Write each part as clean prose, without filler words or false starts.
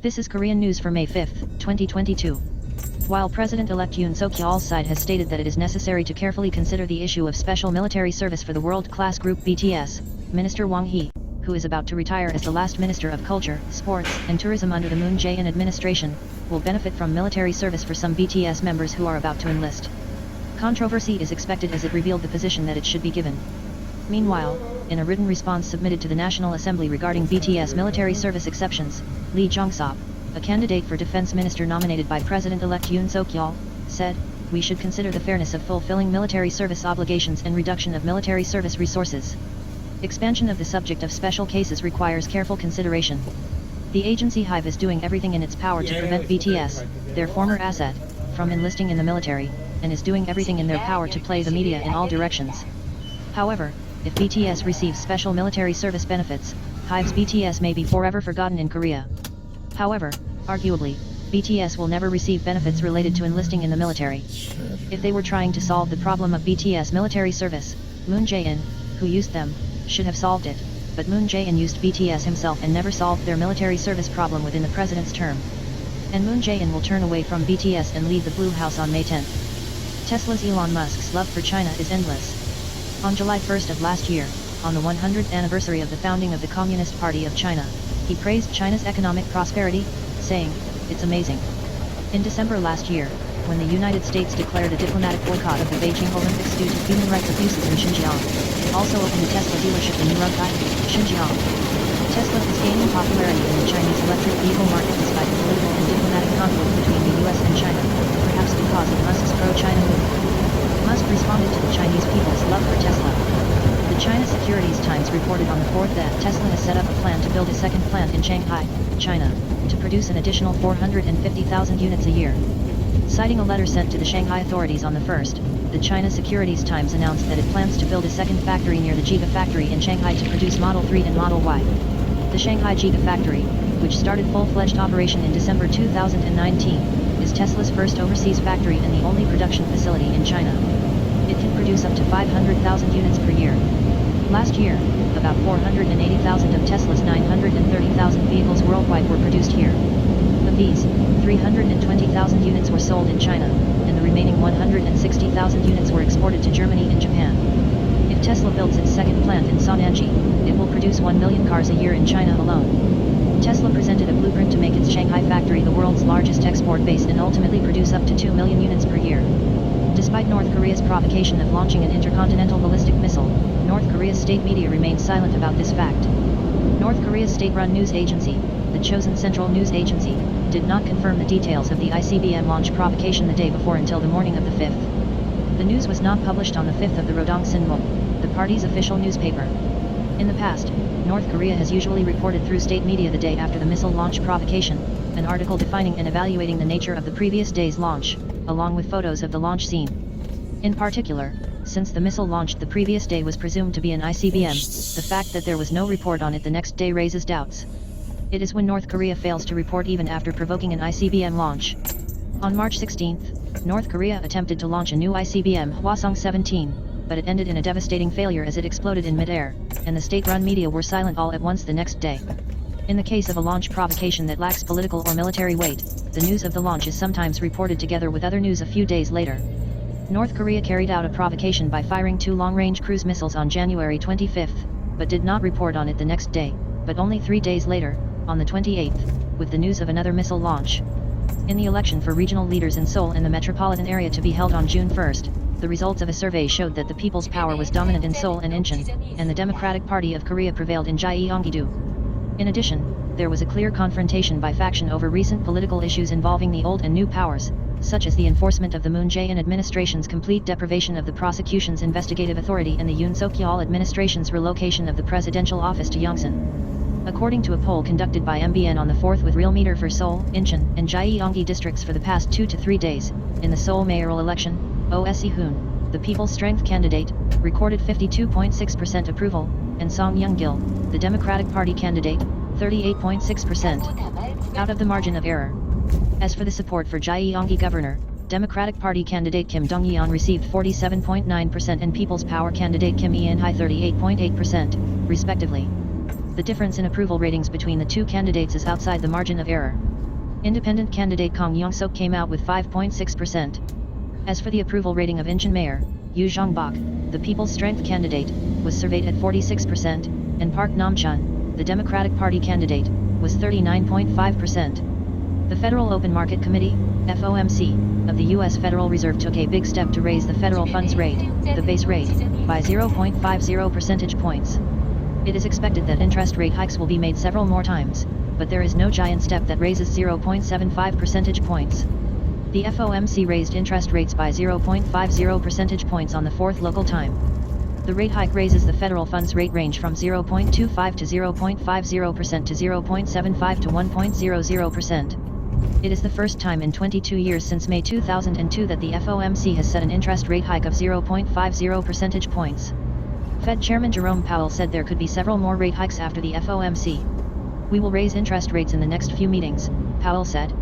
This is Korean news for May 5, 2022. While President-elect Yoon Suk-yeol's side has stated that it is necessary to carefully consider the issue of special military service for the world-class group BTS, Minister Wang Hee, who is about to retire as the last Minister of Culture, Sports, and Tourism under the Moon Jae-in administration, will benefit from military service for some BTS members who are about to enlist. Controversy is expected as it revealed the position that it should be given. Meanwhile, in a written response submitted to the National Assembly regarding BTS military service exceptions, Lee Jong-sop, a candidate for defense minister nominated by President-elect Yoon Suk-yeol, said, "We should consider the fairness of fulfilling military service obligations and reduction of military service resources. Expansion of the subject of special cases requires careful consideration. The agency Hive is doing everything in its power to prevent BTS, their former asset, from enlisting in the military, and is doing everything in their power to play the media in all directions. However, if BTS receives special military service benefits, Hive's BTS may be forever forgotten in Korea. However, arguably, BTS will never receive benefits related to enlisting in the military. If they were trying to solve the problem of BTS military service, Moon Jae-in, who used them, should have solved it, but Moon Jae-in used BTS himself and never solved their military service problem within the president's term. And Moon Jae-in will turn away from BTS and leave the Blue House on May 10. Tesla's Elon Musk's love for China is endless. On July 1st of last year, on the 100th anniversary of the founding of the Communist Party of China, he praised China's economic prosperity, saying, "It's amazing." In December last year, when the United States declared a diplomatic boycott of the Beijing Olympics due to human rights abuses in Xinjiang, it also opened a Tesla dealership in Urumqi, Xinjiang. Tesla is gaining popularity in the Chinese electric vehicle market despite the political and diplomatic conflict between the US and China, perhaps because of Musk's pro-China movement. Musk responded to the Chinese people's love for Tesla. The China Securities Times reported on the 4th that Tesla has set up a plan to build a second plant in Shanghai, China, to produce an additional 450,000 units a year. Citing a letter sent to the Shanghai authorities on the 1st, the China Securities Times announced that it plans to build a second factory near the Gigafactory in Shanghai to produce Model 3 and Model Y. The Shanghai Gigafactory, which started full-fledged operation in December 2019, is Tesla's first overseas factory and the only production facility in China. It can produce up to 500,000 units per year. Last year, about 480,000 of Tesla's 930,000 vehicles worldwide were produced here. Of these, 320,000 units were sold in China, and the remaining 160,000 units were exported to Germany and Japan. If Tesla builds its second plant in Sonnanji, it will produce 1 million cars a year in China alone. Tesla presented a blueprint to make its Shanghai factory the world's largest export base and ultimately produce up to 2 million units per year. Despite North Korea's provocation of launching an intercontinental ballistic missile, North Korea's state media remains silent about this fact. North Korea's state-run news agency, the Chosun Central News Agency, did not confirm the details of the ICBM launch provocation the day before until the morning of the 5th. The news was not published on the 5th of the Rodong Sinmo, the party's official newspaper. In the past, North Korea has usually reported through state media the day after the missile launch provocation, an article defining and evaluating the nature of the previous day's launch, along with photos of the launch scene. In particular, since the missile launched the previous day was presumed to be an ICBM, the fact that there was no report on it the next day raises doubts. It is when North Korea fails to report even after provoking an ICBM launch. On March 16, North Korea attempted to launch a new ICBM Hwasong-17, but it ended in a devastating failure as it exploded in mid-air, and the state-run media were silent all at once the next day. In the case of a launch provocation that lacks political or military weight, the news of the launch is sometimes reported together with other news a few days later. North Korea carried out a provocation by firing 2 long-range cruise missiles on January 25, but did not report on it the next day, but only 3 days later, on the 28th, with the news of another missile launch. In the election for regional leaders in Seoul and the metropolitan area to be held on June 1, the results of a survey showed that the People's Power was dominant in Seoul and Incheon, and the Democratic Party of Korea prevailed in Gyeonggi-do. In addition, there was a clear confrontation by faction over recent political issues involving the old and new powers, such as the enforcement of the Moon Jae-in administration's complete deprivation of the prosecution's investigative authority and the Yoon Suk-yeol administration's relocation of the presidential office to Yongsan. According to a poll conducted by MBN on the 4th with real meter for Seoul, Incheon, and Gyeonggi districts for the past 2 to 3 days, in the Seoul mayoral election, Oh Se-hoon, the People's Strength candidate, recorded 52.6% approval, and Song Young-gil, the Democratic Party candidate, 38.6%, out of the margin of error. As for the support for Gyeonggi governor, Democratic Party candidate Kim Dong-yeon received 47.9% and People's Power candidate Kim Eun-hye 38.8%, respectively. The difference in approval ratings between the two candidates is outside the margin of error. Independent candidate Kang Yong-seok came out with 5.6%. As for the approval rating of Incheon Mayor, Yoo Jong-bak, the People's Strength candidate, was surveyed at 46%, and Park Nam-chun, the Democratic Party candidate, was 39.5%. The Federal Open Market Committee, FOMC, of the U.S. Federal Reserve took a big step to raise the federal funds rate, the base rate, by 0.50 percentage points. It is expected that interest rate hikes will be made several more times, but there is no giant step that raises 0.75 percentage points. The FOMC raised interest rates by 0.50 percentage points on the 4th local time. The rate hike raises the federal funds rate range from 0.25 to 0.50% to 0.75 to 1.00%. It is the first time in 22 years since May 2002 that the FOMC has set an interest rate hike of 0.50 percentage points. Fed Chairman Jerome Powell said there could be several more rate hikes after the FOMC. We will raise interest rates in the next few meetings, Powell said.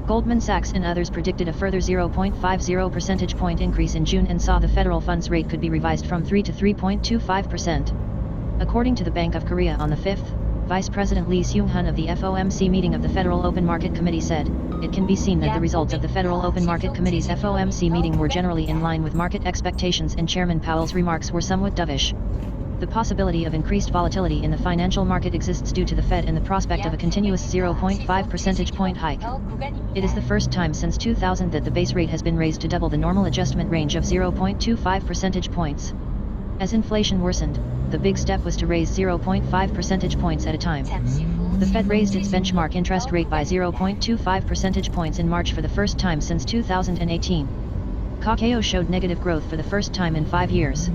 Goldman Sachs and others predicted a further 0.50 percentage point increase in June and saw the federal funds rate could be revised from 3 to 3.25%. According to the Bank of Korea on the 5th, Vice President Lee Seung-hun of the FOMC meeting of the Federal Open Market Committee said, "It can be seen that the results of the Federal Open Market Committee's FOMC meeting were generally in line with market expectations and Chairman Powell's remarks were somewhat dovish. The possibility of increased volatility in the financial market exists due to the Fed and the prospect of a continuous 0.5 percentage point hike. It is the first time since 2000 that the base rate has been raised to double the normal adjustment range of 0.25 percentage points. As inflation worsened, the big step was to raise 0.5 percentage points at a time. The Fed raised its benchmark interest rate by 0.25 percentage points in March for the first time since 2018. Kakao showed negative growth for the first time in 5 years.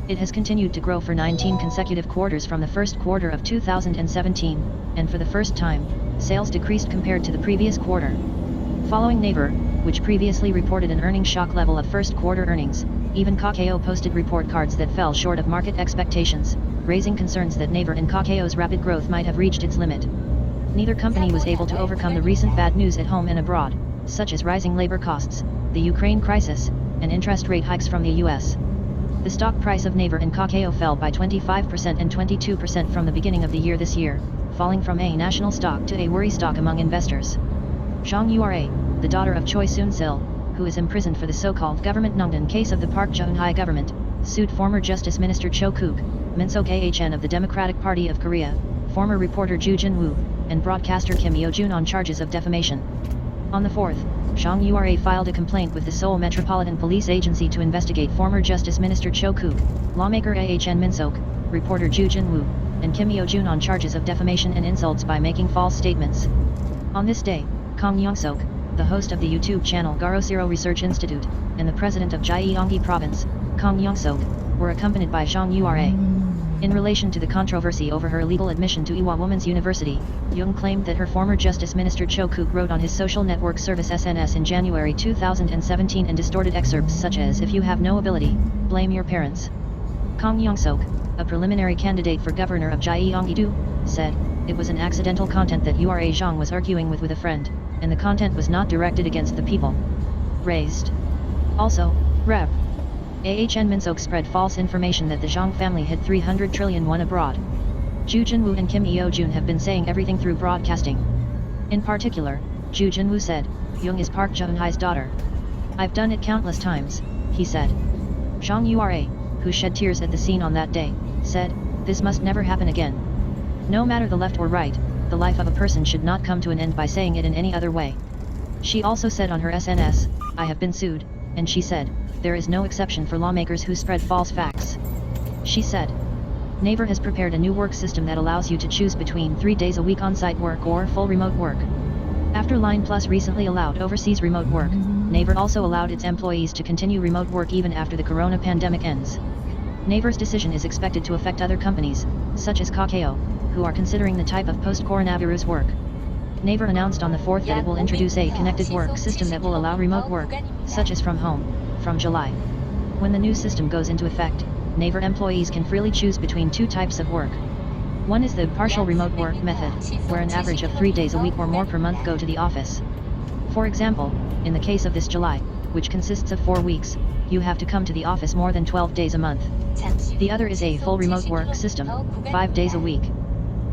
It has continued to grow for 19 consecutive quarters from the first quarter of 2017, and for the first time, sales decreased compared to the previous quarter. Following Naver, which previously reported an earnings shock level of first quarter earnings, even Kakao posted report cards that fell short of market expectations, raising concerns that Naver and Kakao's rapid growth might have reached its limit. Neither company was able to overcome the recent bad news at home and abroad, such as rising labor costs, the Ukraine crisis, and interest rate hikes from the US. The stock price of Naver and Kakao fell by 25% and 22% from the beginning of the year this year, falling from a national stock to a worry stock among investors. Jong Ura, the daughter of Choi Soon-sil, who is imprisoned for the so-called government Nongdan case of the Park Geun-hye government, sued former Justice Minister Cho Kook, Min-seok Ahn of the Democratic Party of Korea, former reporter Joo Jin-woo, and broadcaster Kim Yo-jun on charges of defamation. On the 4th, Jong Ura filed a complaint with the Seoul Metropolitan Police Agency to investigate former Justice Minister Cho Kook, lawmaker Ahn Min-seok, reporter Joo Jin-woo, and Kim Yo-jun on charges of defamation and insults by making false statements. On this day, Kang Yong-seok, the host of the YouTube channel Garosero Research Institute, and the president of Gyeonggi Province, Kang Yong-seok, were accompanied by Jong Ura. In relation to the controversy over her illegal admission to Ewha Women's University, Young claimed that her former Justice Minister Cho Kook wrote on his social network service SNS in January 2017 and distorted excerpts such as "If you have no ability, blame your parents." Kang Yong-seok, a preliminary candidate for governor of Gyeonggi-do, said, "It was an accidental content that Ura Jong was arguing with a friend, and the content was not directed against the people raised." Also, Rev. Ahn Min-seok spread false information that the Jong family hid 300 trillion won abroad. Joo Jin-woo and Kim Yo-jun have been saying everything through broadcasting. In particular, Joo Jin-woo said, "Young is Park Geun-hye's daughter. I've done it countless times," he said. Jong Ura, who shed tears at the scene on that day, said, "This must never happen again. No matter the left or right, the life of a person should not come to an end by saying it in any other way." She also said on her SNS, "I have been sued," and she said, "There is no exception for lawmakers who spread false facts." She said, Naver has prepared a new work system that allows you to choose between 3 days a week on-site work or full remote work. After Line Plus recently allowed overseas remote work, Naver also allowed its employees to continue remote work even after the corona pandemic ends. Naver's decision is expected to affect other companies, such as Kakao, who are considering the type of post-coronavirus work. Naver announced on the 4th that it will introduce a connected work system that will allow remote work, such as from home, from July. When the new system goes into effect, Naver employees can freely choose between 2 types of work. One is the partial remote work method, where an average of 3 days a week or more per month go to the office. For example, in the case of this July, which consists of 4 weeks, you have to come to the office more than 12 days a month. The other is a full remote work system, 5 days a week.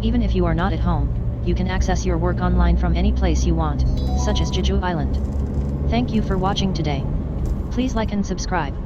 Even if you are not at home, you can access your work online from any place you want, such as Jeju Island. Thank you for watching today. Please like and subscribe.